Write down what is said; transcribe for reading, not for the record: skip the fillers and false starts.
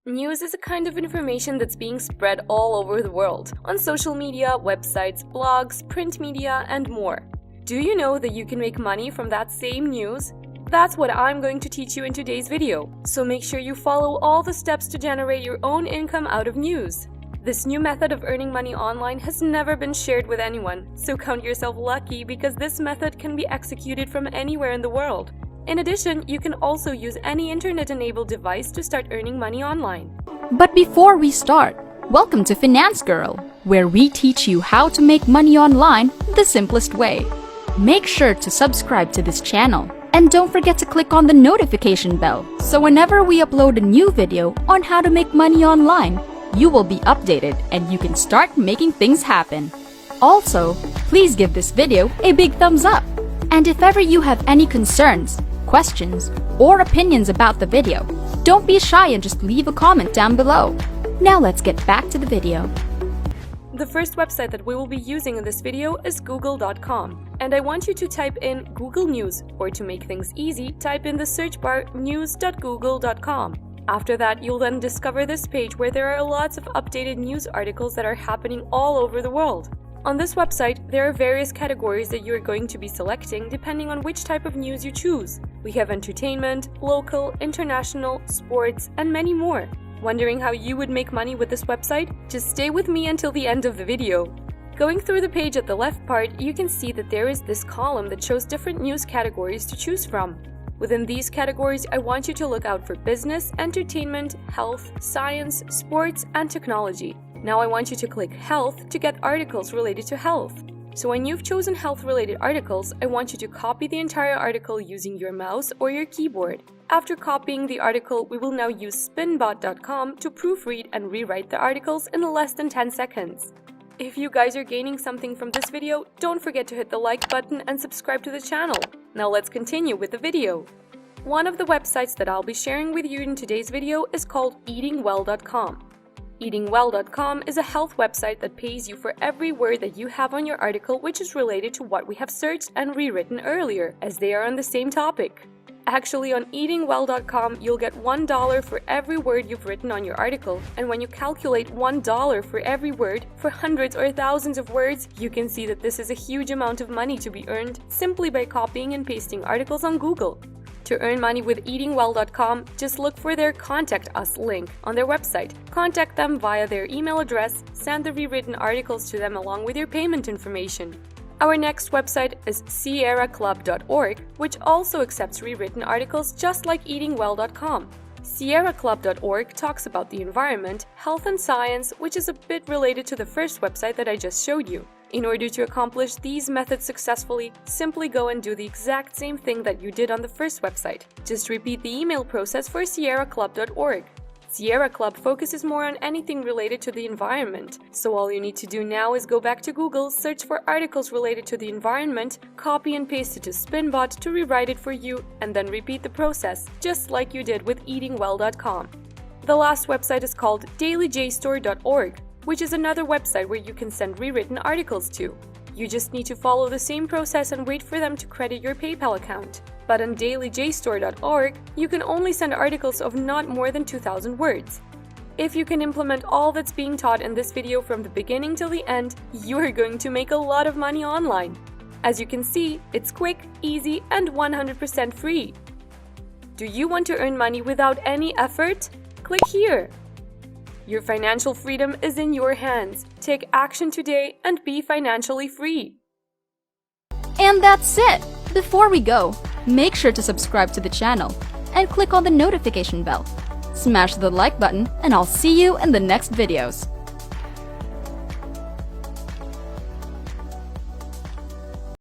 News is a kind of information that's being spread all over the world, on social media, websites, blogs, print media, and more. Do you know that you can make money from that same news? That's what I'm going to teach you in today's video, so make sure you follow all the steps to generate your own income out of news. This new method of earning money online has never been shared with anyone, so count yourself lucky because this method can be executed from anywhere in the world. In addition, you can also use any internet-enabled device to start earning money online. But before we start, welcome to Finance Girl, where we teach you how to make money online the simplest way. Make sure to subscribe to this channel and don't forget to click on the notification bell so whenever we upload a new video on how to make money online, you will be updated and you can start making things happen. Also, please give this video a big thumbs up. And if ever you have any concerns, questions, or opinions about the video, don't be shy and just leave a comment down below. Now let's get back to the video. The first website that we will be using in this video is google.com, and I want you to type in Google News, or to make things easy, type in the search bar news.google.com. After that, you'll then discover this page where there are lots of updated news articles that are happening all over the world. On this website, there are various categories that you are going to be selecting depending on which type of news you choose. We have entertainment, local, international, sports, and many more. Wondering how you would make money with this website? Just stay with me until the end of the video. Going through the page at the left part, you can see that there is this column that shows different news categories to choose from. Within these categories, I want you to look out for business, entertainment, health, science, sports, and technology. Now I want you to click Health to get articles related to health. So when you've chosen health-related articles, I want you to copy the entire article using your mouse or your keyboard. After copying the article, we will now use spinbot.com to proofread and rewrite the articles in less than 10 seconds. If you guys are gaining something from this video, don't forget to hit the like button and subscribe to the channel. Now let's continue with the video. One of the websites that I'll be sharing with you in today's video is called eatingwell.com. Eatingwell.com is a health website that pays you for every word that you have on your article which is related to what we have searched and rewritten earlier, as they are on the same topic. Actually, on eatingwell.com, you'll get $1 for every word you've written on your article, and when you calculate $1 for every word for hundreds or thousands of words, you can see that this is a huge amount of money to be earned simply by copying and pasting articles on Google. To earn money with eatingwell.com, just look for their Contact Us link on their website. Contact them via their email address, send the rewritten articles to them along with your payment information. Our next website is sierraclub.org, which also accepts rewritten articles just like eatingwell.com. Sierraclub.org talks about the environment, health and science, which is a bit related to the first website that I just showed you. In order to accomplish these methods successfully, simply go and do the exact same thing that you did on the first website. Just repeat the email process for sierraclub.org. Sierra Club focuses more on anything related to the environment, so all you need to do now is go back to Google, search for articles related to the environment, copy and paste it to Spinbot to rewrite it for you, and then repeat the process, just like you did with eatingwell.com. The last website is called dailyjstore.org, which is another website where you can send rewritten articles to. You just need to follow the same process and wait for them to credit your PayPal account. But on dailyjstore.org, you can only send articles of not more than 2,000 words. If you can implement all that's being taught in this video from the beginning till the end, you are going to make a lot of money online. As you can see, it's quick, easy, and 100% free. Do you want to earn money without any effort? Click here. Your financial freedom is in your hands. Take action today and be financially free. And that's it! Before we go, make sure to subscribe to the channel and click on the notification bell. Smash the like button and I'll see you in the next videos.